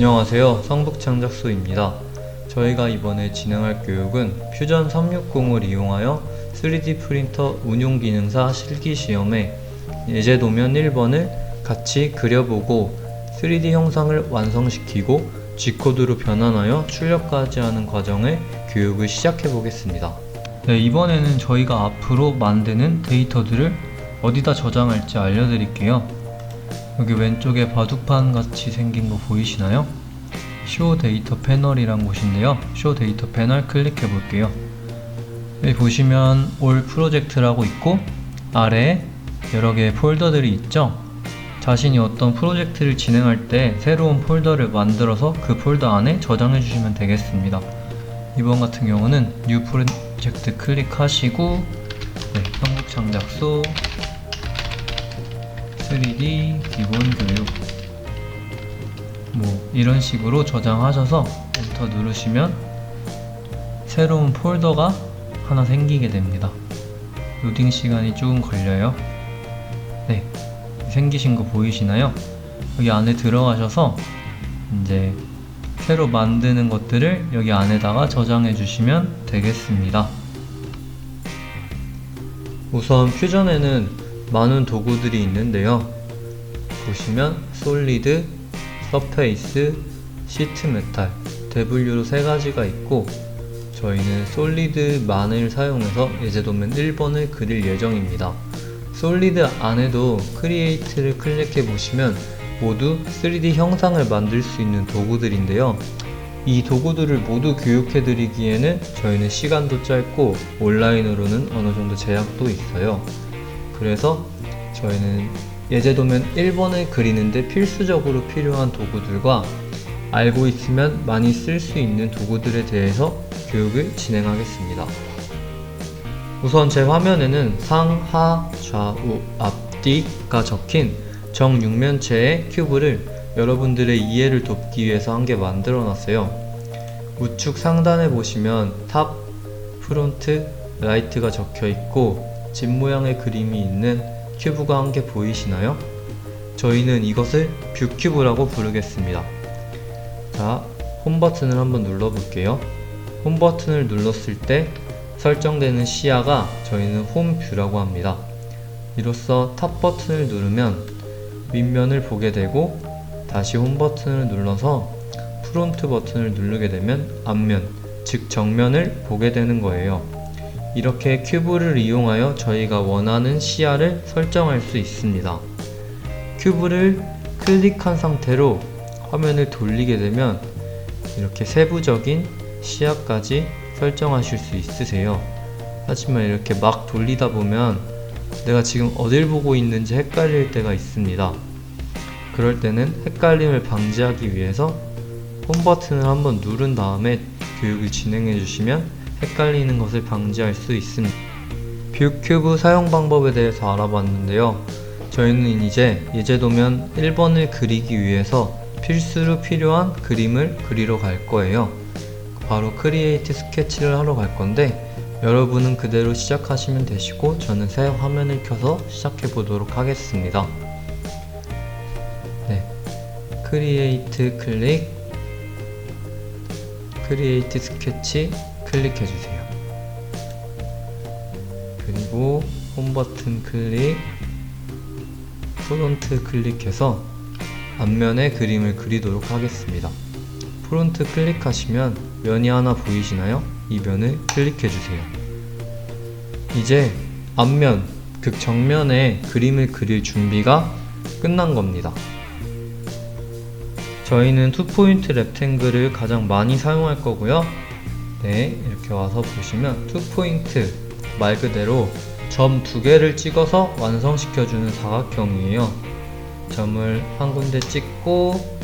안녕하세요. 성북창작소입니다. 저희가 이번에 진행할 교육은 퓨전 360을 이용하여 3D 프린터 운용기능사 실기시험에 예제도면 1번을 같이 그려보고 3D 형상을 완성시키고 G코드로 변환하여 출력까지 하는 과정의 교육을 시작해 보겠습니다. 이번에는 저희가 앞으로 만드는 데이터들을 어디다 저장할지 알려드릴게요. 여기 왼쪽에 바둑판 같이 생긴 거 보이시나요? 쇼 데이터 패널이란 곳인데요. 쇼 데이터 패널 클릭해 볼게요. 여기 보시면 올 프로젝트라고 있고 아래에 여러 개의 폴더들이 있죠. 자신이 어떤 프로젝트를 진행할 때 새로운 폴더를 만들어서 그 폴더 안에 저장해 주시면 되겠습니다. 이번 같은 경우는 뉴 프로젝트 클릭하시고 성북창작소 3D 기본 교육 이런 식으로 저장하셔서 엔터 누르시면 새로운 폴더가 하나 생기게 됩니다. 로딩 시간이 조금 걸려요. 생기신 거 보이시나요? 여기 안에 들어가셔서 이제 새로 만드는 것들을 여기 안에다가 저장해 주시면 되겠습니다. 우선 퓨전에는 많은 도구들이 있는데요. 보시면 솔리드, 서페이스, 시트 메탈, W로 세 가지가 있고 저희는 솔리드만을 사용해서 예제도면 1번을 그릴 예정입니다. 솔리드 안에도 크리에이트를 클릭해 보시면 모두 3D 형상을 만들 수 있는 도구들인데요. 이 도구들을 모두 교육해 드리기에는 저희는 시간도 짧고 온라인으로는 어느 정도 제약도 있어요. 그래서 저희는 예제도면 1번을 그리는데 필수적으로 필요한 도구들과 알고 있으면 많이 쓸 수 있는 도구들에 대해서 교육을 진행하겠습니다. 우선 제 화면에는 상, 하, 좌우, 앞뒤가 적힌 정육면체의 큐브를 여러분들의 이해를 돕기 위해서 한 개 만들어 놨어요. 우측 상단에 보시면 탑, 프론트, 라이트가 적혀 있고 집 모양의 그림이 있는 큐브가 한 개 보이시나요? 저희는 이것을 뷰 큐브라고 부르겠습니다. 자, 홈 버튼을 한번 눌러 볼게요. 홈 버튼을 눌렀을 때 설정되는 시야가 저희는 홈 뷰라고 합니다. 이로써 탑 버튼을 누르면 윗면을 보게 되고 다시 홈 버튼을 눌러서 프론트 버튼을 누르게 되면 앞면, 즉 정면을 보게 되는 거예요. 이렇게 큐브를 이용하여 저희가 원하는 시야를 설정할 수 있습니다. 큐브를 클릭한 상태로 화면을 돌리게 되면 이렇게 세부적인 시야까지 설정하실 수 있으세요. 하지만 이렇게 막 돌리다 보면 내가 지금 어딜 보고 있는지 헷갈릴 때가 있습니다. 그럴 때는 헷갈림을 방지하기 위해서 홈 버튼을 한번 누른 다음에 교육을 진행해 주시면 헷갈리는 것을 방지할 수 있습니다. 뷰 큐브 사용 방법에 대해서 알아봤는데요. 저희는 이제 예제도면 1번을 그리기 위해서 필수로 필요한 그림을 그리러 갈 거예요. 바로 크리에이트 스케치를 하러 갈 건데 여러분은 그대로 시작하시면 되시고 저는 새 화면을 켜서 시작해 보도록 하겠습니다. 크리에이트 클릭, 크리에이트 스케치 클릭해 주세요. 그리고 홈 버튼 클릭, 프론트 클릭해서 앞면에 그림을 그리도록 하겠습니다. 프론트 클릭하시면 면이 하나 보이시나요? 이 면을 클릭해 주세요. 이제 앞면, 즉 정면에 그림을 그릴 준비가 끝난 겁니다. 저희는 투포인트 렉탱글을 가장 많이 사용할 거고요. 이렇게 와서 보시면 투포인트 말 그대로 점 두 개를 찍어서 완성시켜주는 사각형이에요. 점을 한 군데 찍고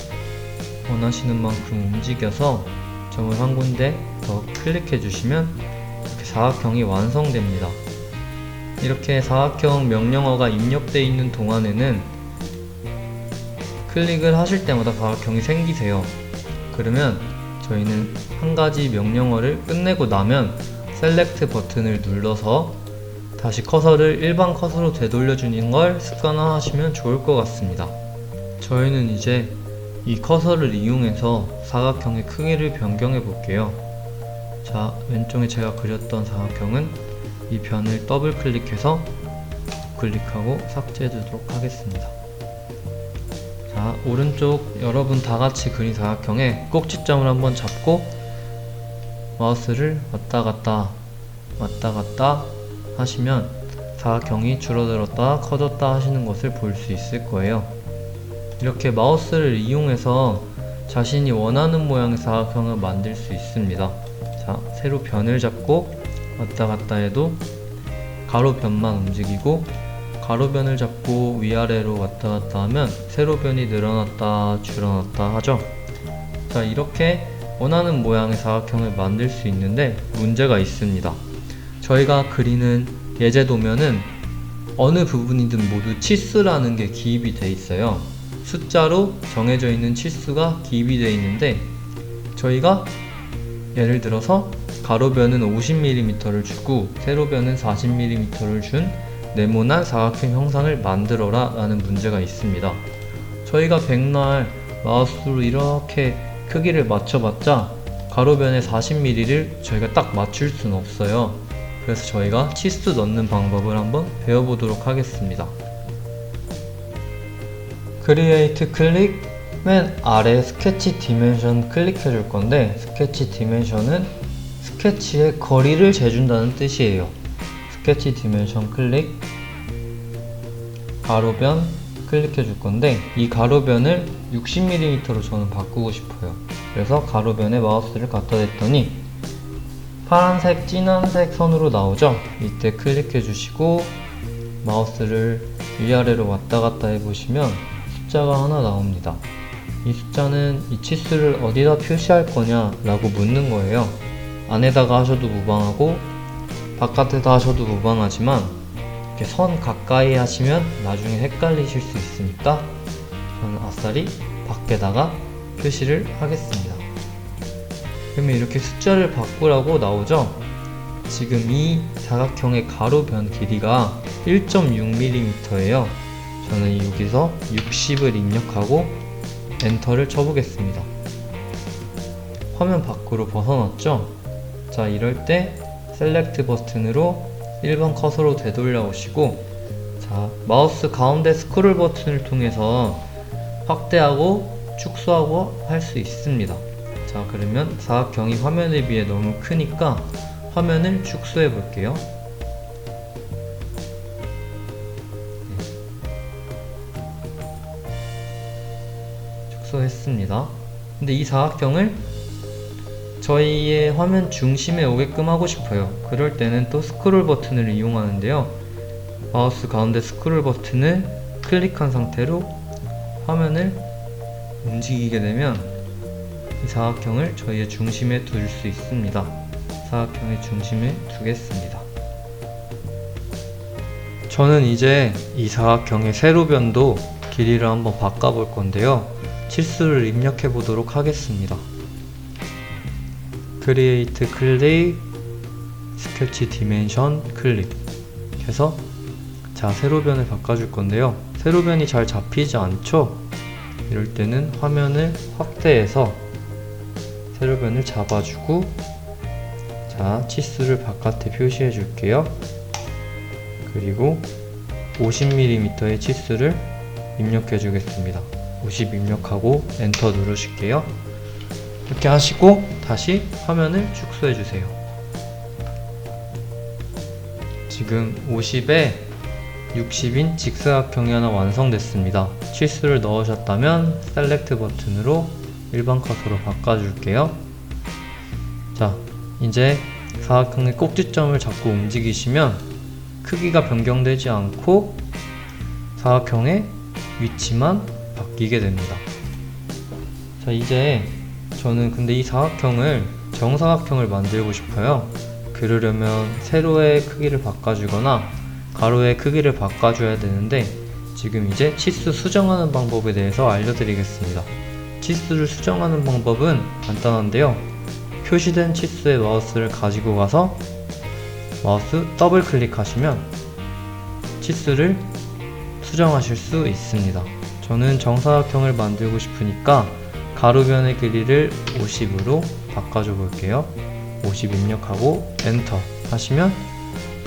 원하시는 만큼 움직여서 점을 한 군데 더 클릭해 주시면 이렇게 사각형이 완성됩니다. 이렇게 사각형 명령어가 입력되어 있는 동안에는 클릭을 하실 때마다 사각형이 생기세요. 그러면 저희는 한 가지 명령어를 끝내고 나면 셀렉트 버튼을 눌러서 다시 커서를 일반 커서로 되돌려주는 걸 습관화하시면 좋을 것 같습니다. 저희는 이제 이 커서를 이용해서 사각형의 크기를 변경해 볼게요. 자, 왼쪽에 제가 그렸던 사각형은 이 변을 더블 클릭해서 클릭하고 삭제해 주도록 하겠습니다. 자, 오른쪽 여러분 다같이 그린 사각형에 꼭지점을 한번 잡고 마우스를 왔다 갔다 하시면 사각형이 줄어들었다 커졌다 하시는 것을 볼 수 있을 거예요. 이렇게 마우스를 이용해서 자신이 원하는 모양의 사각형을 만들 수 있습니다. 자, 세로 변을 잡고 왔다 갔다 해도 가로변만 움직이고, 가로변을 잡고 위아래로 왔다 갔다 하면 세로변이 늘어났다 줄어났다 하죠. 자, 이렇게 원하는 모양의 사각형을 만들 수 있는데 문제가 있습니다. 저희가 그리는 예제도면은 어느 부분이든 모두 치수라는 게 기입이 돼 있어요. 숫자로 정해져 있는 치수가 기입이 돼 있는데, 저희가 예를 들어서 가로변은 50mm를 주고 세로변은 40mm를 준 네모난 사각형 형상을 만들어라 라는 문제가 있습니다. 저희가 백날 마우스로 이렇게 크기를 맞춰봤자 가로변에 40mm를 저희가 딱 맞출 수는 없어요. 그래서 저희가 치수 넣는 방법을 한번 배워보도록 하겠습니다. 크리에이트 클릭, 맨 아래 스케치 디멘션 클릭해 줄 건데, 스케치 디멘션은 스케치의 거리를 재준다는 뜻이에요. 스케치 디멘션 클릭, 가로변 클릭해 줄 건데, 이 가로변을 60mm로 저는 바꾸고 싶어요. 그래서 가로변에 마우스를 갖다 댔더니 파란색, 진한색 선으로 나오죠. 이때 클릭해 주시고 마우스를 위아래로 왔다 갔다 해보시면 숫자가 하나 나옵니다. 이 숫자는 이 치수를 어디다 표시할 거냐 라고 묻는 거예요. 안에다가 하셔도 무방하고 바깥에다 하셔도 무방하지만 이렇게 선 가까이 하시면 나중에 헷갈리실 수 있으니까 저는 아싸리 밖에다가 표시를 하겠습니다. 그러면 이렇게 숫자를 바꾸라고 나오죠. 지금 이 사각형의 가로변 길이가 1.6mm예요. 저는 여기서 60을 입력하고 엔터를 쳐보겠습니다. 화면 밖으로 벗어났죠? 자, 이럴 때 셀렉트 버튼으로 1번 커서로 되돌려 오시고, 자, 마우스 가운데 스크롤 버튼을 통해서 확대하고 축소하고 할 수 있습니다. 자, 그러면 사각형이 화면에 비해 너무 크니까 화면을 축소해 볼게요. 축소했습니다. 근데 이 사각형을 저희의 화면 중심에 오게끔 하고 싶어요. 그럴 때는 또 스크롤 버튼을 이용하는데요. 마우스 가운데 스크롤 버튼을 클릭한 상태로 화면을 움직이게 되면 이 사각형을 저희의 중심에 둘 수 있습니다. 사각형의 중심에 두겠습니다. 저는 이제 이 사각형의 세로변도 길이를 한번 바꿔볼 건데요. 치수를 입력해 보도록 하겠습니다. 크리에이트 클릭, 스케치 디멘션 클릭 해서, 자, 세로변을 바꿔줄 건데요. 세로변이 잘 잡히지 않죠? 이럴 때는 화면을 확대해서 세로변을 잡아주고, 자, 치수를 바깥에 표시해 줄게요. 그리고 50mm의 치수를 입력해 주겠습니다. 50 입력하고 엔터 누르실게요. 이렇게 하시고 다시 화면을 축소해 주세요. 지금 50에 60인 직사각형이 하나 완성됐습니다. 치수를 넣으셨다면 셀렉트 버튼으로 일반 컷으로 바꿔줄게요. 자, 이제 사각형의 꼭지점을 잡고 움직이시면 크기가 변경되지 않고 사각형의 위치만 바뀌게 됩니다. 자, 이제 저는 근데 이 사각형을 정사각형을 만들고 싶어요. 그러려면 세로의 크기를 바꿔주거나 가로의 크기를 바꿔줘야 되는데, 지금 이제 치수 수정하는 방법에 대해서 알려드리겠습니다. 치수를 수정하는 방법은 간단한데요. 표시된 치수의 마우스를 가지고 가서 마우스 더블 클릭하시면 치수를 수정하실 수 있습니다. 저는 정사각형을 만들고 싶으니까 가로변의 길이를 50으로 바꿔줘 볼게요. 50 입력하고 엔터 하시면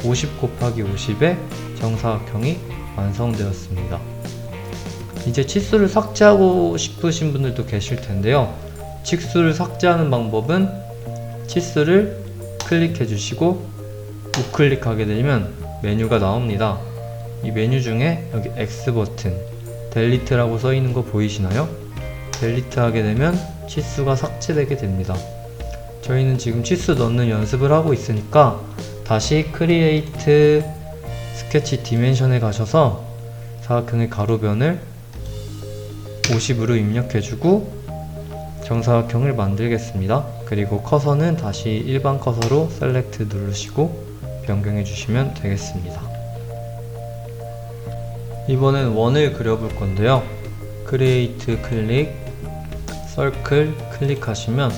50 곱하기 50의 정사각형이 완성되었습니다. 이제 치수를 삭제하고 싶으신 분들도 계실 텐데요. 치수를 삭제하는 방법은 치수를 클릭해 주시고 우클릭하게 되면 메뉴가 나옵니다. 이 메뉴 중에 여기 X 버튼 델리트라고 써 있는 거 보이시나요? 델리트 하게 되면 치수가 삭제되게 됩니다. 저희는 지금 치수 넣는 연습을 하고 있으니까 다시 크리에이트 스케치 디멘션에 가셔서 사각형의 가로변을 50으로 입력해주고 정사각형을 만들겠습니다. 그리고 커서는 다시 일반 커서로 셀렉트 누르시고 변경해 주시면 되겠습니다. 이번엔 원을 그려볼 건데요. 크리에이트 클릭, 서클 클릭하시면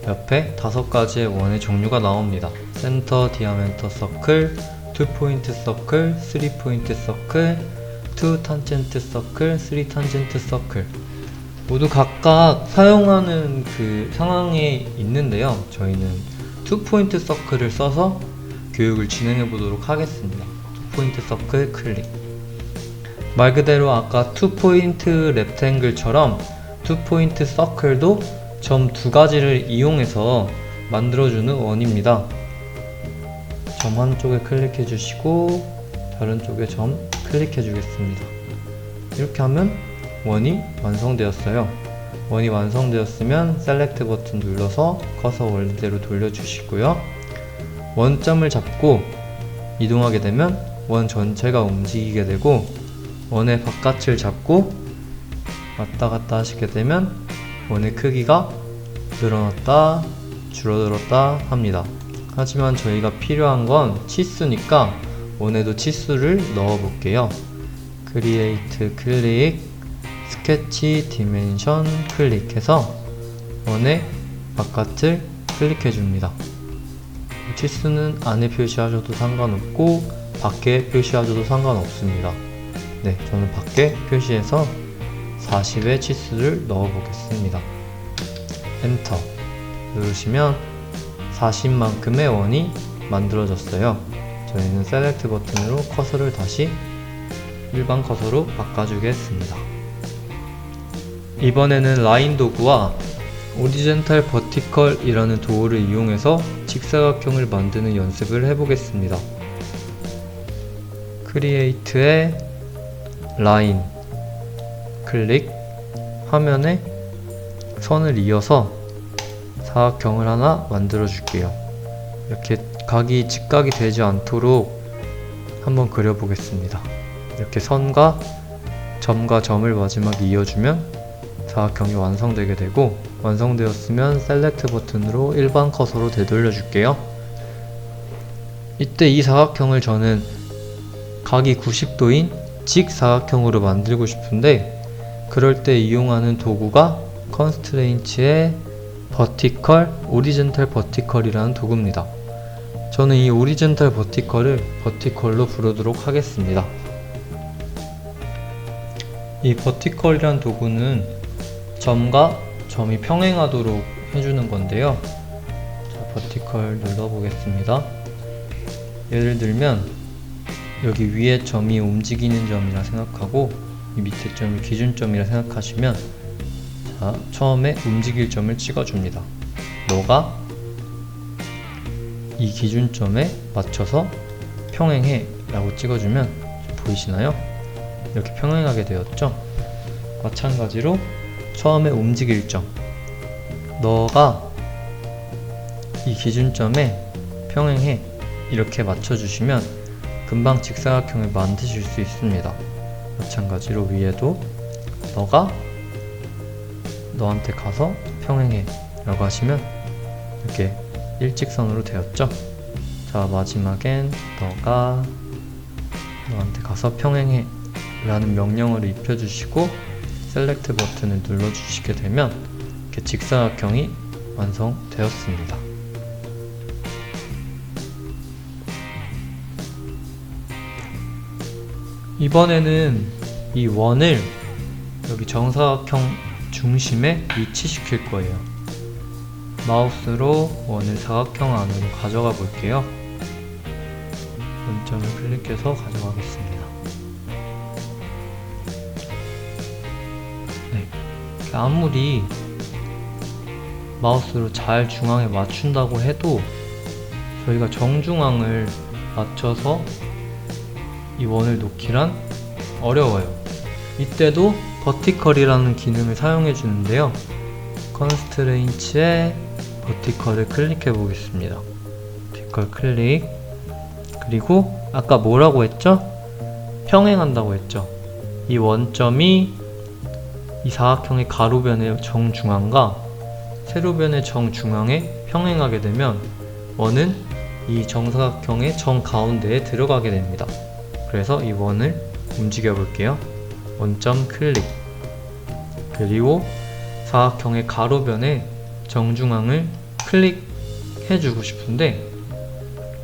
옆에 5가지의 원의 종류가 나옵니다. 센터 디아멘터 서클, 2포인트 서클, 3포인트 서클, 2 탄젠트 서클, 3 탄젠트 서클 모두 각각 사용하는 그 상황에 있는데요. 저희는 2포인트 서클을 써서 교육을 진행해 보도록 하겠습니다. 2포인트 서클 클릭. 말 그대로 아까 2포인트 렉탱글처럼 2포인트 서클도 점 2가지를 이용해서 만들어주는 원입니다. 점 한쪽에 클릭해 주시고 다른 쪽에 점 클릭해 주겠습니다. 이렇게 하면 원이 완성되었어요. 원이 완성되었으면 셀렉트 버튼 눌러서 커서 원래대로 돌려주시고요. 원점을 잡고 이동하게 되면 원 전체가 움직이게 되고 원의 바깥을 잡고 왔다 갔다 하시게 되면 원의 크기가 늘어났다 줄어들었다 합니다. 하지만 저희가 필요한 건 치수니까 원에도 치수를 넣어 볼게요. 크리에이트 클릭, 스케치 디멘션 클릭해서 원의 바깥을 클릭해 줍니다. 치수는 안에 표시하셔도 상관없고 밖에 표시하셔도 상관없습니다. 네, 저는 밖에 표시해서 40의 치수를 넣어 보겠습니다. 엔터 누르시면 40만큼의 원이 만들어졌어요. 저희는 셀렉트 버튼으로 커서를 다시 일반 커서로 바꿔주겠습니다. 이번에는 라인 도구와 오리젠탈 버티컬 이라는 도구를 이용해서 직사각형을 만드는 연습을 해보겠습니다. 크리에이트의 라인 클릭, 화면에 선을 이어서 사각형을 하나 만들어 줄게요. 이렇게 각이 직각이 되지 않도록 한번 그려 보겠습니다. 이렇게 선과 점과 점을 마지막에 이어주면 사각형이 완성되게 되고, 완성되었으면 셀렉트 버튼으로 일반 커서로 되돌려 줄게요. 이때 이 사각형을 저는 각이 90도인 직사각형으로 만들고 싶은데, 그럴 때 이용하는 도구가 컨스트레인츠의 버티컬, 오리젠탈 버티컬이라는 도구입니다. 저는 이 오리젠탈 버티컬을 버티컬로 부르도록 하겠습니다. 이 버티컬이란 도구는 점과 점이 평행하도록 해주는 건데요. 자, 버티컬 눌러보겠습니다. 예를 들면 여기 위에 점이 움직이는 점이라 생각하고 이 밑에 점이 기준점이라 생각하시면, 자, 처음에 움직일 점을 찍어줍니다. 너가 이 기준점에 맞춰서 평행해 라고 찍어주면 보이시나요? 이렇게 평행하게 되었죠? 마찬가지로 처음에 움직일 점, 너가 이 기준점에 평행해 이렇게 맞춰주시면 금방 직사각형을 만드실 수 있습니다. 마찬가지로 위에도 너가 너한테 가서 평행해 라고 하시면 이렇게 일직선으로 되었죠? 자, 마지막엔 너가 너한테 가서 평행해 라는 명령어를 입혀주시고 셀렉트 버튼을 눌러주시게 되면 이렇게 직사각형이 완성되었습니다. 이번에는 이 원을 여기 정사각형 중심에 위치시킬 거예요. 마우스로 원을 사각형 안으로 가져가 볼게요. 원점을 클릭해서 가져가겠습니다. 네, 아무리 마우스로 잘 중앙에 맞춘다고 해도 저희가 정중앙을 맞춰서 이 원을 놓기란 어려워요. 이때도 버티컬이라는 기능을 사용해 주는데요. 컨스트레인츠에 버티컬을 클릭해 보겠습니다. 버티컬 클릭. 그리고 아까 뭐라고 했죠? 평행한다고 했죠. 이 원점이 이 사각형의 가로변의 정중앙과 세로변의 정중앙에 평행하게 되면 원은 이 정사각형의 정가운데에 들어가게 됩니다. 그래서 이 원을 움직여 볼게요. 원점 클릭. 그리고 사각형의 가로변에 정중앙을 클릭해 주고 싶은데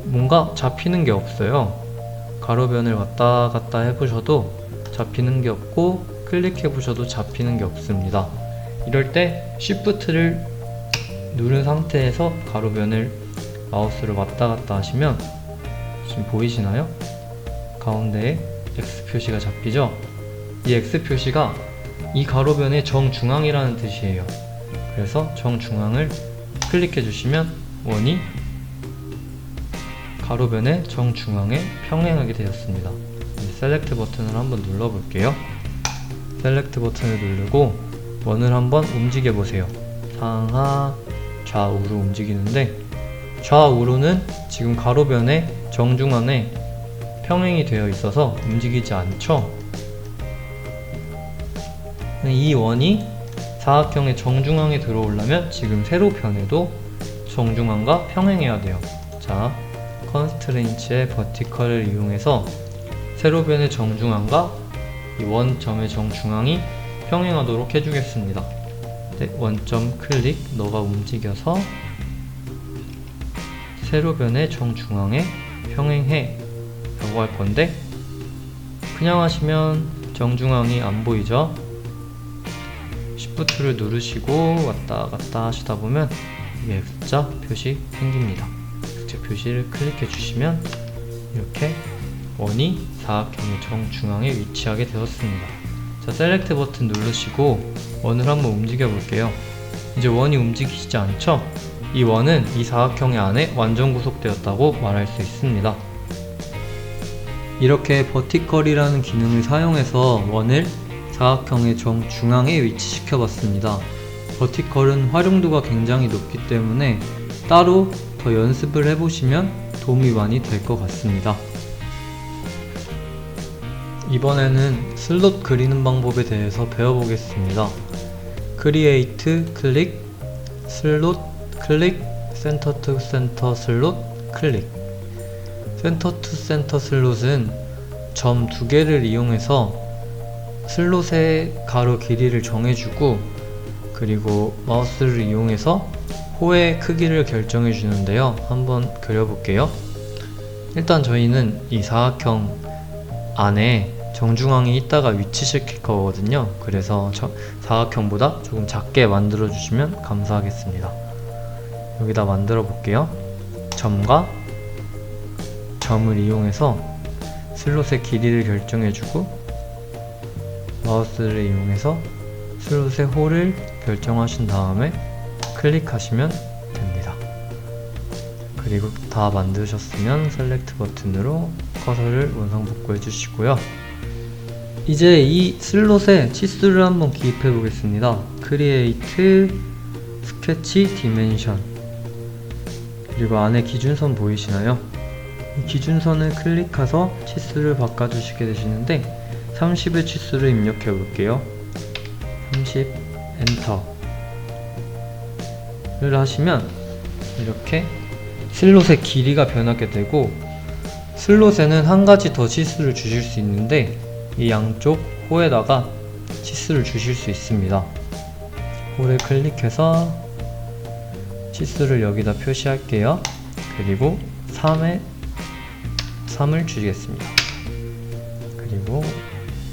뭔가 잡히는 게 없어요. 가로변을 왔다 갔다 해보셔도 잡히는 게 없고 클릭해 보셔도 잡히는 게 없습니다. 이럴 때 Shift를 누른 상태에서 가로변을 마우스를 왔다 갔다 하시면 지금 보이시나요? 가운데에 X 표시가 잡히죠? 이 X 표시가 이 가로변의 정중앙이라는 뜻이에요. 그래서 정중앙을 클릭해 주시면 원이 가로변의 정중앙에 평행하게 되었습니다. 셀렉트 버튼을 한번 눌러 볼게요. 셀렉트 버튼을 누르고 원을 한번 움직여 보세요. 상하 좌우로 움직이는데 좌우로는 지금 가로변의 정중앙에 평행이 되어 있어서 움직이지 않죠. 이 원이 사각형의 정중앙에 들어오려면 지금 세로변에도 정중앙과 평행해야 돼요. 자, 컨스트레인츠의 버티컬을 이용해서 세로변의 정중앙과 이 원점의 정중앙이 평행하도록 해주겠습니다. 네, 원점 클릭. 너가 움직여서 세로변의 정중앙에 평행해 라고 할 건데 그냥 하시면 정중앙이 안 보이죠? Shift를 누르시고 왔다 갔다 하시다 보면 이게 X자 표시 생깁니다. X자 표시를 클릭해 주시면 이렇게 원이 사각형의 정중앙에 위치하게 되었습니다. 자, 셀렉트 버튼 누르시고 원을 한번 움직여 볼게요. 이제 원이 움직이시지 않죠? 이 원은 이 사각형의 안에 완전 구속되었다고 말할 수 있습니다. 이렇게 버티컬이라는 기능을 사용해서 원을 사각형의 정중앙에 위치시켜 봤습니다. 버티컬은 활용도가 굉장히 높기 때문에 따로 더 연습을 해보시면 도움이 많이 될 것 같습니다. 이번에는 슬롯 그리는 방법에 대해서 배워보겠습니다. 크리에이트 클릭, 슬롯 클릭, 센터 투 센터 슬롯 클릭. 센터 투 센터 슬롯은 점 두 개를 이용해서 슬롯의 가로 길이를 정해주고 그리고 마우스를 이용해서 호의 크기를 결정해 주는데요. 한번 그려볼게요. 일단 저희는 이 사각형 안에 정중앙에 있다가 위치시킬 거거든요. 그래서 사각형보다 조금 작게 만들어 주시면 감사하겠습니다. 여기다 만들어 볼게요. 점과 점을 이용해서 슬롯의 길이를 결정해 주고 마우스를 이용해서 슬롯의 홀을 결정하신 다음에 클릭하시면 됩니다. 그리고 다 만드셨으면 셀렉트 버튼으로 커서를 원상복구해 주시고요. 이제 이 슬롯에 치수를 한번 기입해 보겠습니다. 크리에이트 스케치 디멘션. 그리고 안에 기준선 보이시나요? 이 기준선을 클릭해서 치수를 바꿔주시게 되시는데 30의 치수를 입력해 볼게요. 30 엔터를 하시면 이렇게 슬롯의 길이가 변하게 되고 슬롯에는 한 가지 더 치수를 주실 수 있는데 이 양쪽 호에다가 치수를 주실 수 있습니다. 홀을 클릭해서 치수를 여기다 표시할게요. 그리고 3을 주겠습니다. 그리고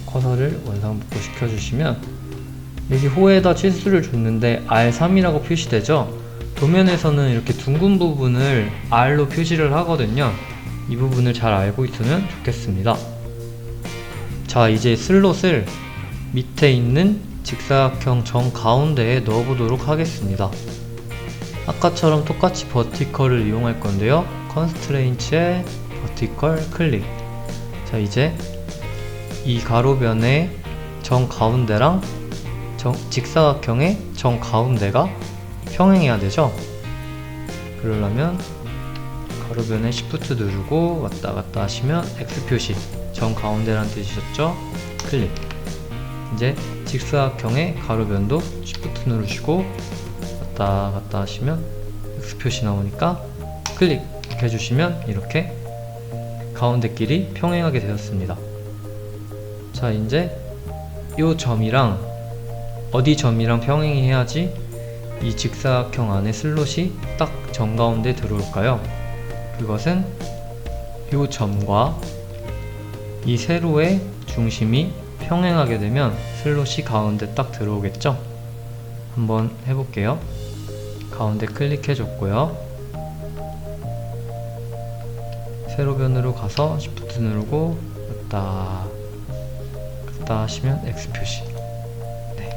커서를 원상복구 시켜주시면 여기 호에다 치수를 줬는데 R3이라고 표시되죠? 도면에서는 이렇게 둥근 부분을 R로 표시를 하거든요. 이 부분을 잘 알고 있으면 좋겠습니다. 자, 이제 슬롯을 밑에 있는 직사각형 정 가운데에 넣어보도록 하겠습니다. 아까처럼 똑같이 버티컬을 이용할 건데요. 컨스트레인츠에 버티컬 클릭. 자, 이제 이 가로변의 정 가운데랑 직사각형의 정 가운데가 평행해야 되죠. 그러려면 가로변에 Shift 누르고 왔다 갔다 하시면 X 표시, 정 가운데란 뜻이셨죠? 클릭. 이제 직사각형의 가로변도 Shift 누르시고 왔다 갔다 하시면 X 표시 나오니까 클릭 해주시면 이렇게 가운데끼리 평행하게 되었습니다. 자, 이제 이 점이랑 어디 점이랑 평행이 해야지 이 직사각형 안에 슬롯이 딱 정가운데 들어올까요? 그것은 이 점과 이 세로의 중심이 평행하게 되면 슬롯이 가운데 딱 들어오겠죠? 한번 해볼게요. 가운데 클릭해 줬고요. 세로변으로 가서 Shift 누르고 왔다 갔다 하시면 X 표시. 네,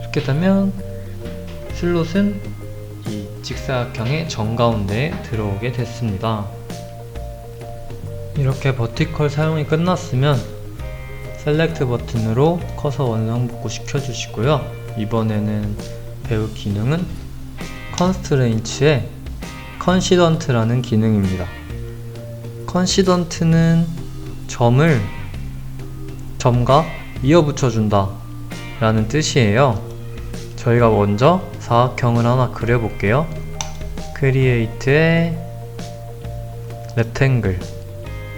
이렇게 되면 슬롯은 이 직사각형의 정가운데에 들어오게 됐습니다. 이렇게 버티컬 사용이 끝났으면 셀렉트 버튼으로 커서 원상복구 시켜주시고요. 이번에는 배울 기능은 컨스트레인츠의 컨시던트라는 기능입니다. 컨시던트는 점과 이어붙여준다 라는 뜻이에요. 저희가 먼저 사각형을 하나 그려볼게요. 크리에이트의 렉탱글,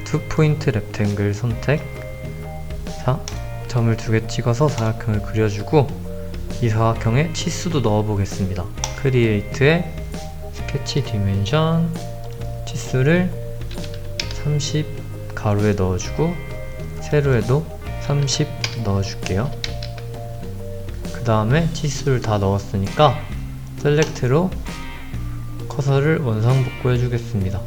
투포인트 렉탱글 선택. 자, 점을 2개 찍어서 사각형을 그려주고 이 사각형에 치수도 넣어보겠습니다. 크리에이트의 스케치 디멘션, 치수를 30 가로에 넣어주고 세로에도 30 넣어줄게요. 그 다음에 치수를 다 넣었으니까 셀렉트로 커서를 원상복구 해주겠습니다.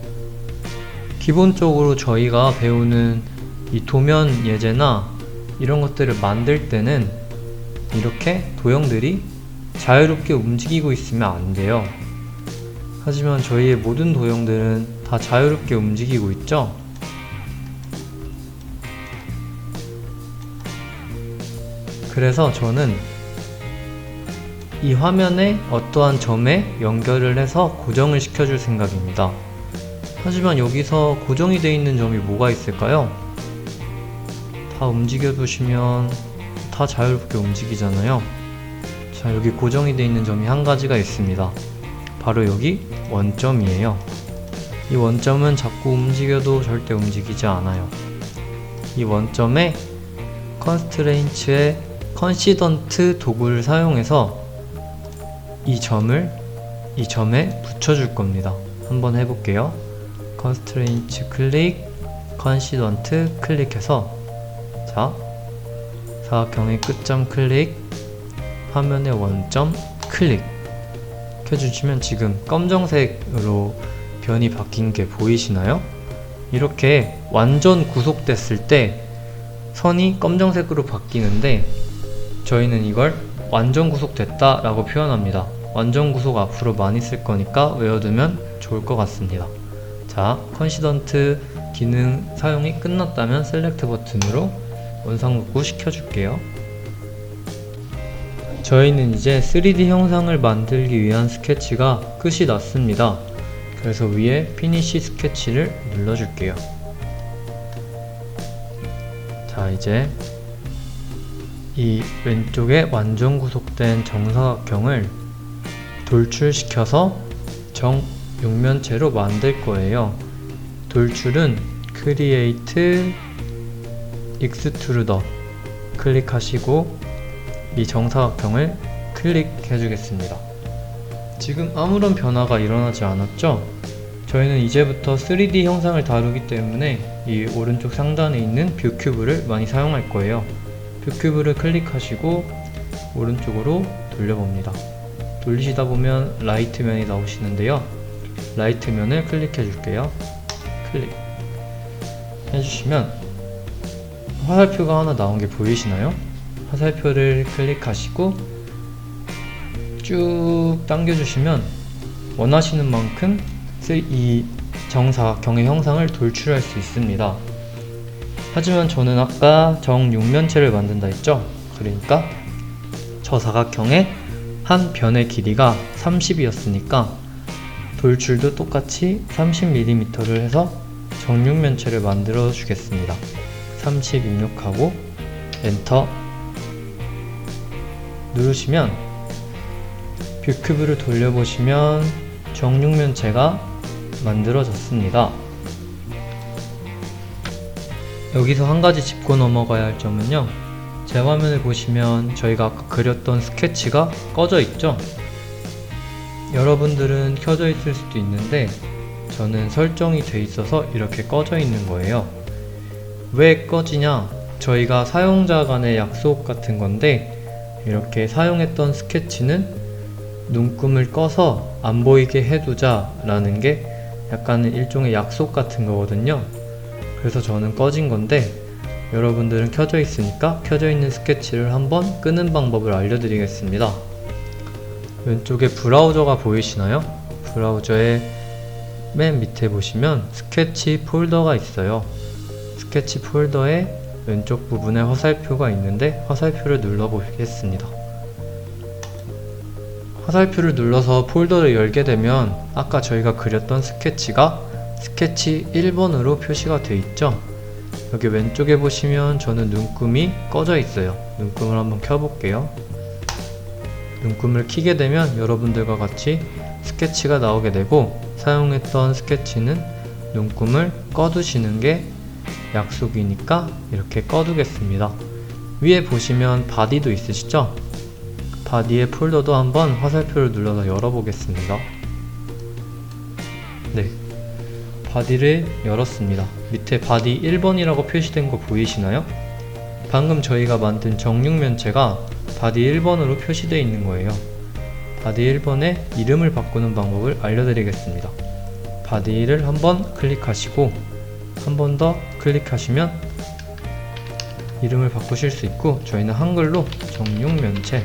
기본적으로 저희가 배우는 이 도면 예제나 이런 것들을 만들 때는 이렇게 도형들이 자유롭게 움직이고 있으면 안 돼요. 하지만 저희의 모든 도형들은 다 자유롭게 움직이고 있죠? 그래서 저는 이 화면에 어떠한 점에 연결을 해서 고정을 시켜줄 생각입니다. 하지만 여기서 고정이 되어 있는 점이 뭐가 있을까요? 다 움직여 보시면 다 자유롭게 움직이잖아요. 자, 여기 고정이 되어 있는 점이 한 가지가 있습니다. 바로 여기 원점이에요. 이 원점은 자꾸 움직여도 절대 움직이지 않아요. 이 원점에 컨스트레인츠의 컨시던트 도구를 사용해서 이 점에 붙여줄 겁니다. 한번 해볼게요. 컨스트레인츠 클릭, 컨시던트 클릭해서 자, 사각형의 끝점 클릭, 화면의 원점 클릭 해주시면 지금 검정색으로 변이 바뀐 게 보이시나요? 이렇게 완전 구속됐을 때 선이 검정색으로 바뀌는데 저희는 이걸 완전 구속됐다 라고 표현합니다. 완전 구속 앞으로 많이 쓸 거니까 외워두면 좋을 것 같습니다. 자, 컨시던트 기능 사용이 끝났다면 셀렉트 버튼으로 원상복구 시켜줄게요. 저희는 이제 3D 형상을 만들기 위한 스케치가 끝이 났습니다. 그래서 위에 피니시 스케치를 눌러줄게요. 자, 이제 이 왼쪽에 완전 구속된 정사각형을 돌출시켜서 육면체로 만들 거예요. 돌출은 크리에이트 익스트루더 클릭하시고 이 정사각형을 클릭해 주겠습니다. 지금 아무런 변화가 일어나지 않았죠? 저희는 이제부터 3D 형상을 다루기 때문에 이 오른쪽 상단에 있는 뷰 큐브를 많이 사용할 거예요. 뷰 큐브를 클릭하시고 오른쪽으로 돌려봅니다. 돌리시다 보면 라이트 면이 나오시는데요. 라이트 면을 클릭해 줄게요. 클릭 해주시면 화살표가 하나 나온 게 보이시나요? 화살표를 클릭하시고 쭉 당겨주시면 원하시는 만큼 이 정사각형의 형상을 돌출할 수 있습니다. 하지만 저는 아까 정육면체를 만든다 했죠? 그러니까 저 사각형의 한 변의 길이가 30이었으니까 돌출도 똑같이 30mm를 해서 정육면체를 만들어 주겠습니다. 30 입력하고 엔터 누르시면 뷰큐브를 돌려보시면 정육면체가 만들어졌습니다. 여기서 한 가지 짚고 넘어가야 할 점은요, 제 화면을 보시면 저희가 아까 그렸던 스케치가 꺼져 있죠? 여러분들은 켜져 있을 수도 있는데 저는 설정이 돼 있어서 이렇게 꺼져 있는 거예요. 왜 꺼지냐? 저희가 사용자 간의 약속 같은 건데, 이렇게 사용했던 스케치는 눈금을 꺼서 안 보이게 해두자 라는 게 약간 일종의 약속 같은 거거든요. 그래서 저는 꺼진 건데, 여러분들은 켜져 있으니까 켜져 있는 스케치를 한번 끄는 방법을 알려드리겠습니다. 왼쪽에 브라우저가 보이시나요? 브라우저의 맨 밑에 보시면 스케치 폴더가 있어요. 스케치 폴더의 왼쪽 부분에 화살표가 있는데 화살표를 눌러 보겠습니다. 화살표를 눌러서 폴더를 열게 되면 아까 저희가 그렸던 스케치가 스케치 1번으로 표시가 되어 있죠. 여기 왼쪽에 보시면 저는 눈금이 꺼져 있어요. 눈금을 한번 켜볼게요. 눈금을 켜게 되면 여러분들과 같이 스케치가 나오게 되고, 사용했던 스케치는 눈금을 꺼두시는 게 약속이니까 이렇게 꺼두겠습니다. 위에 보시면 바디도 있으시죠? 바디의 폴더도 한번 화살표를 눌러서 열어보겠습니다. 네, 바디를 열었습니다. 밑에 바디 1번이라고 표시된 거 보이시나요? 방금 저희가 만든 정육면체가 바디 1번으로 표시되어 있는 거예요. 바디 1번의 이름을 바꾸는 방법을 알려드리겠습니다. 바디를 한번 클릭하시고 한 번 더 클릭하시면 이름을 바꾸실 수 있고, 저희는 한글로 정육면체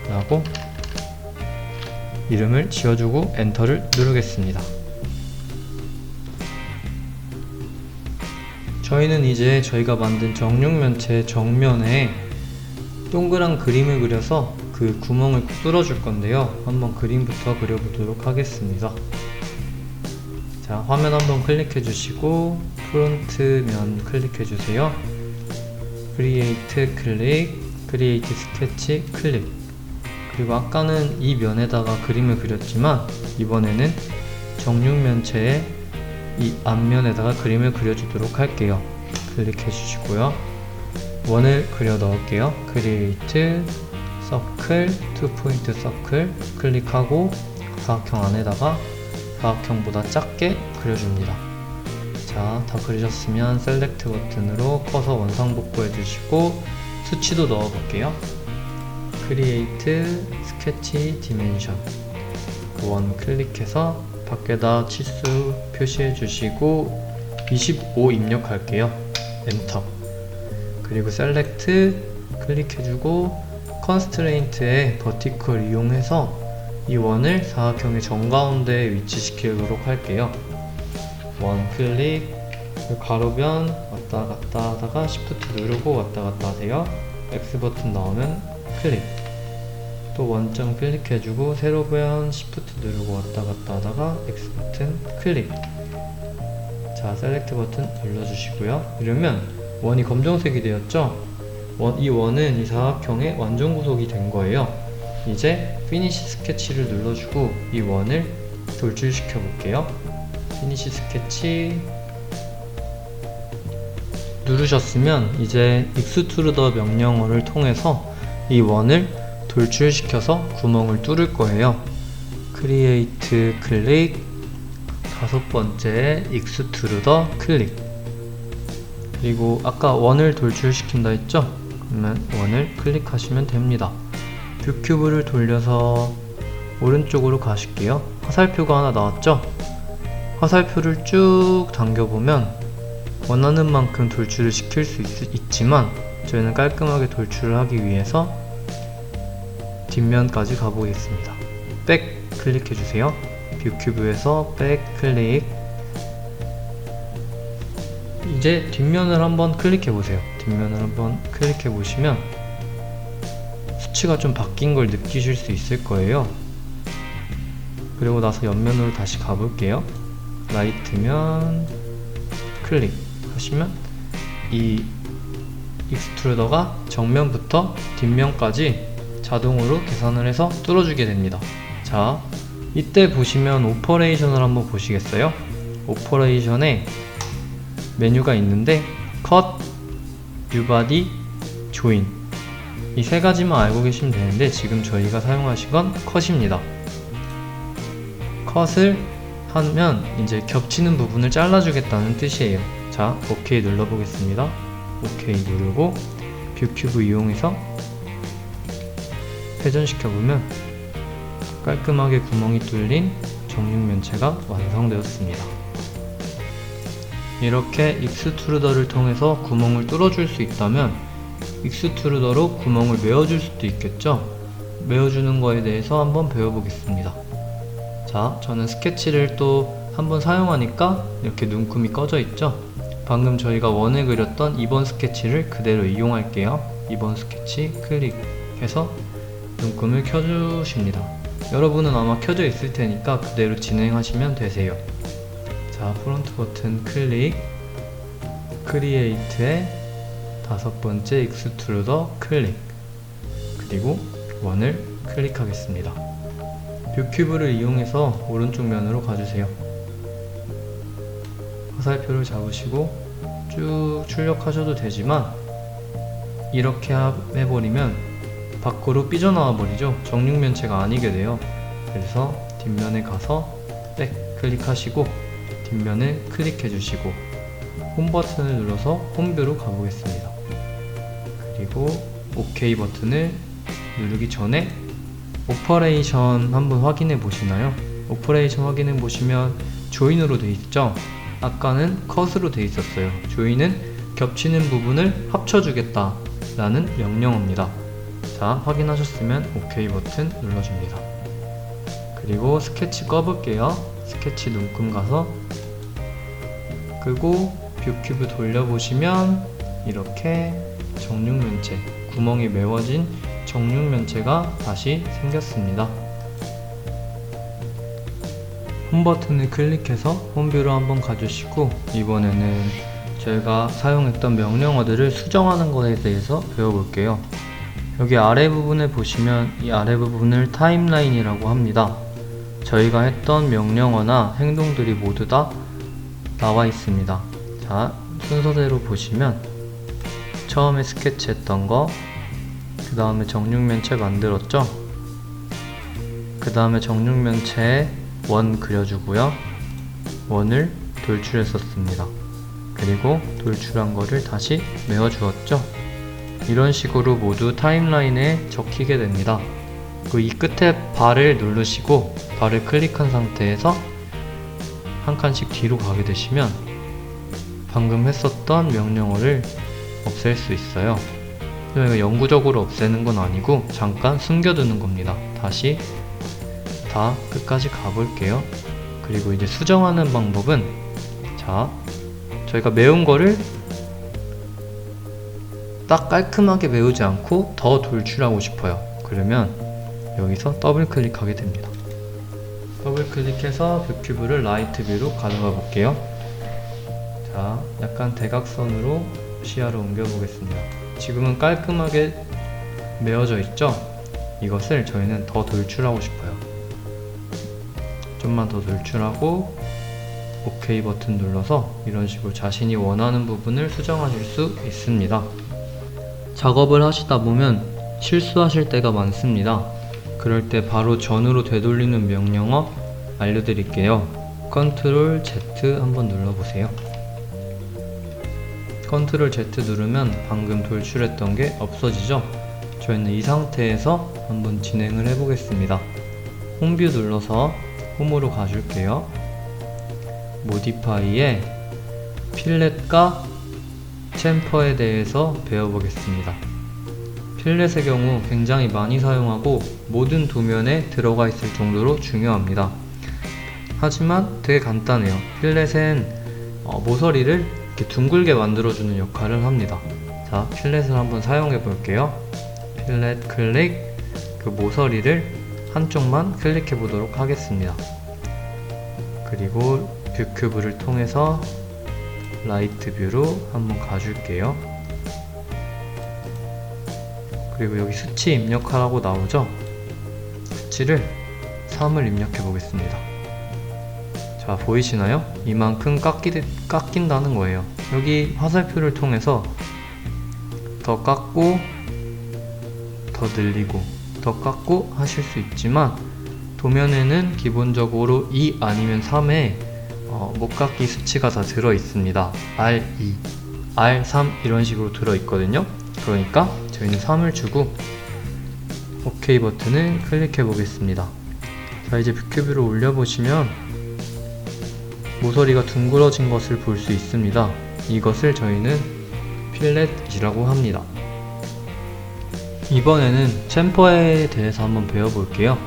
라고 이름을 지어주고 엔터를 누르겠습니다. 저희는 이제 저희가 만든 정육면체 정면에 동그란 그림을 그려서 그 구멍을 뚫어줄 건데요. 한번 그림부터 그려보도록 하겠습니다. 자, 화면 한번 클릭해 주시고 프론트 면 클릭해 주세요. 크리에이트 클릭, 크리에이트 스케치 클릭. 그리고 아까는 이 면에다가 그림을 그렸지만 이번에는 정육면체의 이 앞면에다가 그림을 그려주도록 할게요. 클릭해 주시고요. 원을 그려 넣을게요. 크리에이트 서클, 2포인트 서클 클릭하고 사각형 안에다가 사각형보다 작게 그려줍니다. 자, 다 그리셨으면 셀렉트 버튼으로 커서 원상복구 해주시고 수치도 넣어볼게요. 크리에이트 스케치 디멘션, 원 클릭해서 밖에다 치수 표시해 주시고 25 입력할게요. 엔터. 그리고 셀렉트 클릭해주고 컨스트레인트의 버티컬 이용해서 이 원을 사각형의 정가운데에 위치시키도록 할게요. 원 클릭, 가로변 왔다 갔다 하다가 Shift 누르고 왔다 갔다 하세요. X 버튼 나오면 클릭. 또 원점 클릭해주고 세로변 Shift 누르고 왔다 갔다 하다가 X 버튼 클릭. 자, 셀렉트 버튼 눌러주시고요. 이러면 원이 검정색이 되었죠? 이 원은 이 사각형의 완전 구속이 된 거예요. 이제 피니시 스케치를 눌러주고 이 원을 돌출시켜 볼게요. 피니시 스케치 누르셨으면 이제 익스트루더 명령어를 통해서 이 원을 돌출시켜서 구멍을 뚫을 거예요. 크리에이트 클릭, 다섯 번째 익스트루더 클릭. 그리고 아까 원을 돌출시킨다 했죠? 원을 클릭하시면 됩니다. 뷰 큐브를 돌려서 오른쪽으로 가실게요. 화살표가 하나 나왔죠? 화살표를 쭉 당겨보면 원하는 만큼 돌출을 시킬 수 있지만 저희는 깔끔하게 돌출을 하기 위해서 뒷면까지 가보겠습니다. 백 클릭해주세요. 뷰 큐브에서 백 클릭. 이제 뒷면을 한번 클릭해보세요. 뒷면을 한번 클릭해보시면 수치가 좀 바뀐 걸 느끼실 수 있을 거예요. 그리고 나서 옆면으로 다시 가볼게요. 라이트면 클릭 하시면 이 익스트루더가 정면부터 뒷면까지 자동으로 계산을 해서 뚫어주게 됩니다. 자, 이때 보시면 오퍼레이션을 한번 보시겠어요? 오퍼레이션에 메뉴가 있는데 컷, 뉴바디, 조인 이 세 가지만 알고 계시면 되는데 지금 저희가 사용하실 건 컷입니다. 컷을 하면 이제 겹치는 부분을 잘라주겠다는 뜻이에요. 자, OK 눌러보겠습니다. OK 누르고 뷰 큐브 이용해서 회전시켜보면 깔끔하게 구멍이 뚫린 정육면체가 완성되었습니다. 이렇게 익스트루더를 통해서 구멍을 뚫어줄 수 있다면 익스트루더로 구멍을 메워줄 수도 있겠죠? 메워주는 거에 대해서 한번 배워보겠습니다. 자, 저는 스케치를 또 한번 사용하니까 이렇게 눈금이 꺼져 있죠? 방금 저희가 원에 그렸던 2번 스케치를 그대로 이용할게요. 2번 스케치 클릭해서 눈금을 켜주십니다. 여러분은 아마 켜져 있을 테니까 그대로 진행하시면 되세요. 자, 프론트 버튼 클릭, 크리에이트에 5번째 익스트루더 클릭, 그리고 원을 클릭하겠습니다. 뷰 큐브를 이용해서 오른쪽 면으로 가주세요. 화살표를 잡으시고 쭉 출력하셔도 되지만 이렇게 해버리면 밖으로 삐져나와 버리죠. 정육면체가 아니게 돼요. 그래서 뒷면에 가서 백 클릭하시고 뒷면을 클릭해 주시고 홈 버튼을 눌러서 홈뷰로 가보겠습니다. 그리고 OK 버튼을 누르기 전에 오퍼레이션 한번 확인해 보시나요? 오퍼레이션 확인해 보시면 조인으로 되어 있죠? 아까는 컷으로 되어 있었어요. 조인은 겹치는 부분을 합쳐주겠다 라는 명령어입니다. 자, 확인하셨으면 OK 버튼 눌러줍니다. 그리고 스케치 꺼볼게요. 스케치 눈금 가서 끄고 뷰 큐브 돌려보시면 이렇게 정육면체, 구멍이 메워진 정육면체가 다시 생겼습니다. 홈 버튼을 클릭해서 홈뷰로 한번 가주시고 이번에는 저희가 사용했던 명령어들을 수정하는 것에 대해서 배워볼게요. 여기 아래 부분에 보시면 이 아래 부분을 타임라인이라고 합니다. 저희가 했던 명령어나 행동들이 모두 다 나와 있습니다. 자, 순서대로 보시면 처음에 스케치했던 거, 그 다음에 정육면체 만들었죠? 그 다음에 정육면체에 원 그려주고요. 원을 돌출했었습니다. 그리고 돌출한 거를 다시 메워주었죠? 이런 식으로 모두 타임라인에 적히게 됩니다. 그리고 이 끝에 발을 누르시고 발을 클릭한 상태에서 한 칸씩 뒤로 가게 되시면 방금 했었던 명령어를 없앨 수 있어요. 저희가 영구적으로 없애는 건 아니고 잠깐 숨겨두는 겁니다. 다시 다 끝까지 가볼게요. 그리고 이제 수정하는 방법은 자, 저희가 메운 거를 딱 깔끔하게 메우지 않고 더 돌출하고 싶어요. 그러면 여기서 더블 클릭하게 됩니다. 더블 클릭해서 뷰 큐브를 라이트 뷰로 가져가 볼게요. 자, 약간 대각선으로 시야를 옮겨 보겠습니다. 지금은 깔끔하게 메워져 있죠? 이것을 저희는 더 돌출하고 싶어요. 좀만 더 돌출하고 OK 버튼 눌러서 이런 식으로 자신이 원하는 부분을 수정하실 수 있습니다. 작업을 하시다 보면 실수하실 때가 많습니다. 그럴 때 바로 전으로 되돌리는 명령어 알려드릴게요. Ctrl Z 한번 눌러보세요. Ctrl Z 누르면 방금 돌출했던 게 없어지죠? 저희는 이 상태에서 한번 진행을 해보겠습니다. 홈뷰 눌러서 홈으로 가줄게요. 모디파이에 필렛과 챔퍼에 대해서 배워보겠습니다. 필렛의 경우 굉장히 많이 사용하고 모든 도면에 들어가 있을 정도로 중요합니다. 하지만 되게 간단해요. 필렛은 모서리를 이렇게 둥글게 만들어주는 역할을 합니다. 자, 필렛을 한번 사용해 볼게요. 필렛 클릭, 그 모서리를 한쪽만 클릭해 보도록 하겠습니다. 그리고 뷰 큐브를 통해서 라이트 뷰로 한번 가줄게요. 그리고 여기 수치 입력하라고 나오죠? 수치를 3을 입력해 보겠습니다. 자, 보이시나요? 이만큼 깎인다는 거예요. 여기 화살표를 통해서 더 깎고 더 늘리고 더 깎고 하실 수 있지만 도면에는 기본적으로 2 아니면 3에 못깎기 수치가 다 들어 있습니다. R2, R3 이런 식으로 들어 있거든요. 그러니까 저희는 3을 주고 OK 버튼을 클릭해 보겠습니다. 자, 이제 뷰큐브를 올려보시면 모서리가 둥그러진 것을 볼 수 있습니다. 이것을 저희는 필렛이라고 합니다. 이번에는 챔퍼에 대해서 한번 배워볼게요.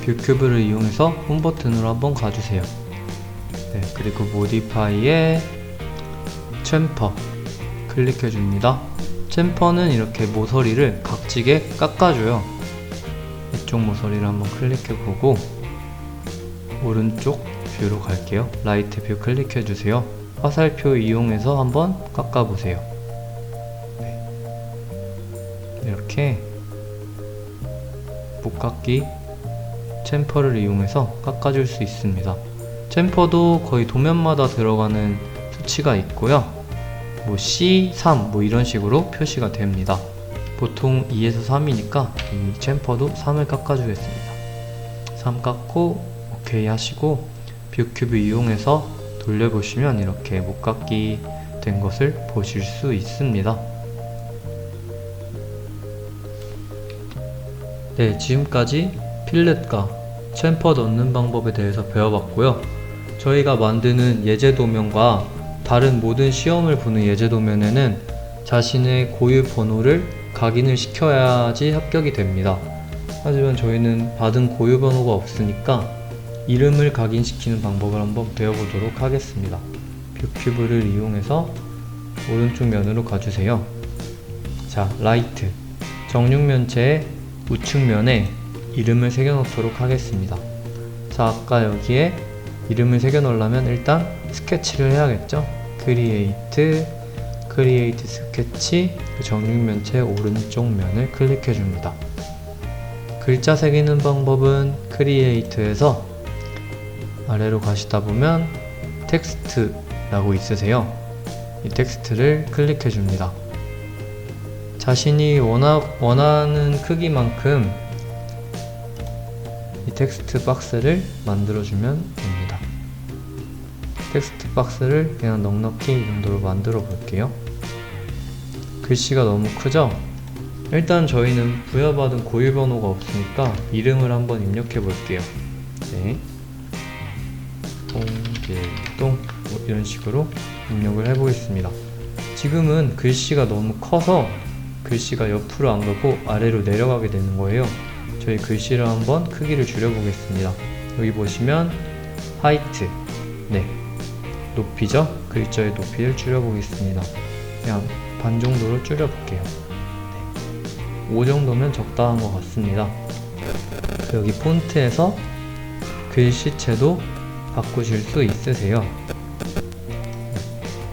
뷰큐브를 이용해서 홈 버튼으로 한번 가주세요. 네, 그리고 모디파이에 챔퍼 클릭해 줍니다. 챔퍼는 이렇게 모서리를 각지게 깎아줘요. 이쪽 모서리를 한번 클릭해 보고 오른쪽 뷰로 갈게요. 라이트 뷰 클릭해 주세요. 화살표 이용해서 한번 깎아 보세요. 네. 이렇게 못깎기 챔퍼를 이용해서 깎아줄 수 있습니다. 챔퍼도 거의 도면마다 들어가는 수치가 있고요. 뭐 C3 뭐 이런 식으로 표시가 됩니다. 보통 2에서 3이니까 이 챔퍼도 3을 깎아주겠습니다. 3 깎고 OK 하시고 뷰큐브 이용해서 돌려보시면 이렇게 못깎기 된 것을 보실 수 있습니다. 네, 지금까지 필렛과 챔퍼 넣는 방법에 대해서 배워봤고요. 저희가 만드는 예제 도면과 다른 모든 시험을 보는 예제 도면에는 자신의 고유 번호를 각인을 시켜야지 합격이 됩니다. 하지만 저희는 받은 고유 번호가 없으니까 이름을 각인시키는 방법을 한번 배워보도록 하겠습니다. 뷰큐브를 이용해서 오른쪽 면으로 가주세요. 자, 라이트 정육면체의 우측면에 이름을 새겨 넣도록 하겠습니다. 자, 아까 여기에 이름을 새겨 넣으려면 일단 스케치를 해야겠죠? 크리에이트 스케치, 정육면체 오른쪽 면을 클릭해 줍니다. 글자 새기는 방법은 크리에이트에서 아래로 가시다 보면 텍스트라고 있으세요. 이 텍스트를 클릭해 줍니다. 자신이 원하는 크기만큼 이 텍스트 박스를 만들어주면 됩니다. 텍스트 박스를 그냥 넉넉히 이 정도로 만들어 볼게요. 글씨가 너무 크죠? 일단 저희는 부여받은 고유 번호가 없으니까 이름을 한번 입력해 볼게요. 네. 동길동 뭐 이런 식으로 입력을 해 보겠습니다. 지금은 글씨가 너무 커서 글씨가 옆으로 안 가고 아래로 내려가게 되는 거예요. 저희 글씨를 한번 크기를 줄여 보겠습니다. 여기 보시면 하이트, 네, 높이죠? 글자의 높이를 줄여 보겠습니다. 그냥 반 정도로 줄여 볼게요. 네. 5 정도면 적당한 것 같습니다. 여기 폰트에서 글씨체도 바꾸실 수 있으세요.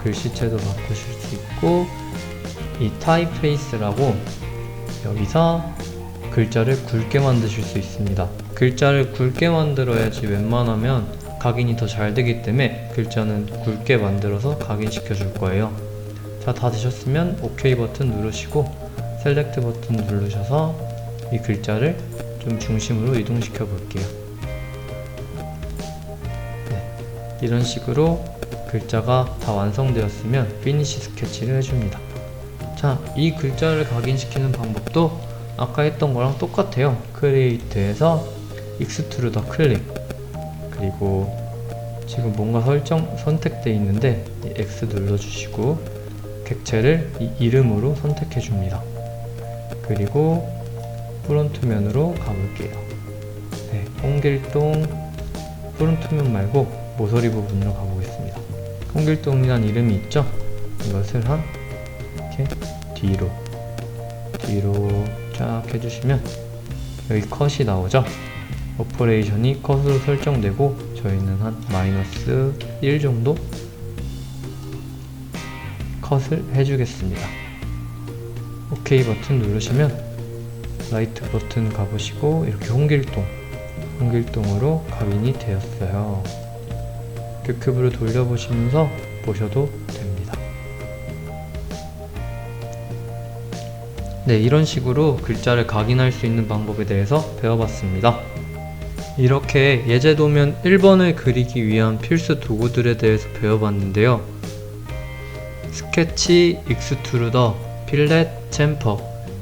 글씨체도 바꾸실 수 있고, 이 타입페이스라고 여기서 글자를 굵게 만드실 수 있습니다. 글자를 굵게 만들어야지 웬만하면 각인이 더 잘 되기 때문에 글자는 굵게 만들어서 각인시켜 줄 거예요. 자, 다 되셨으면 OK 버튼 누르시고 셀렉트 버튼 누르셔서 이 글자를 좀 중심으로 이동시켜 볼게요. 네, 이런 식으로 글자가 다 완성되었으면 피니시 스케치를 해줍니다. 자, 이 글자를 각인시키는 방법도 아까 했던 거랑 똑같아요. 크리에이트에서 익스트루더 클릭, 그리고 지금 뭔가 선택되어 있는데 X 눌러주시고 객체를 이 이름으로 선택해 줍니다. 그리고 프론트면으로 가볼게요. 네, 홍길동 프론트면 말고 모서리 부분으로 가보겠습니다. 홍길동이란 이름이 있죠? 이것을 이렇게 뒤로 쫙 해주시면 여기 컷이 나오죠? 오퍼레이션이 컷으로 설정되고 저희는 한 -1 정도 컷을 해주겠습니다. OK 버튼 누르시면 라이트 버튼 가보시고 이렇게 홍길동으로 각인이 되었어요. 큐브를 돌려보시면서 보셔도 됩니다. 네, 이런 식으로 글자를 각인할 수 있는 방법에 대해서 배워봤습니다. 이렇게 예제도면 1번을 그리기 위한 필수 도구들에 대해서 배워봤는데요. 스케치, 익스트루더, 필렛, 챔퍼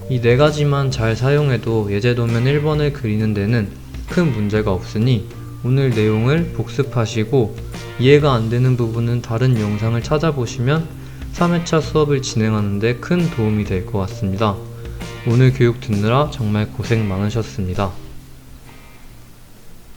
이 4가지만 잘 사용해도 예제도면 1번을 그리는 데는 큰 문제가 없으니 오늘 내용을 복습하시고 이해가 안 되는 부분은 다른 영상을 찾아보시면 3회차 수업을 진행하는 데 큰 도움이 될 것 같습니다. 오늘 교육 듣느라 정말 고생 많으셨습니다.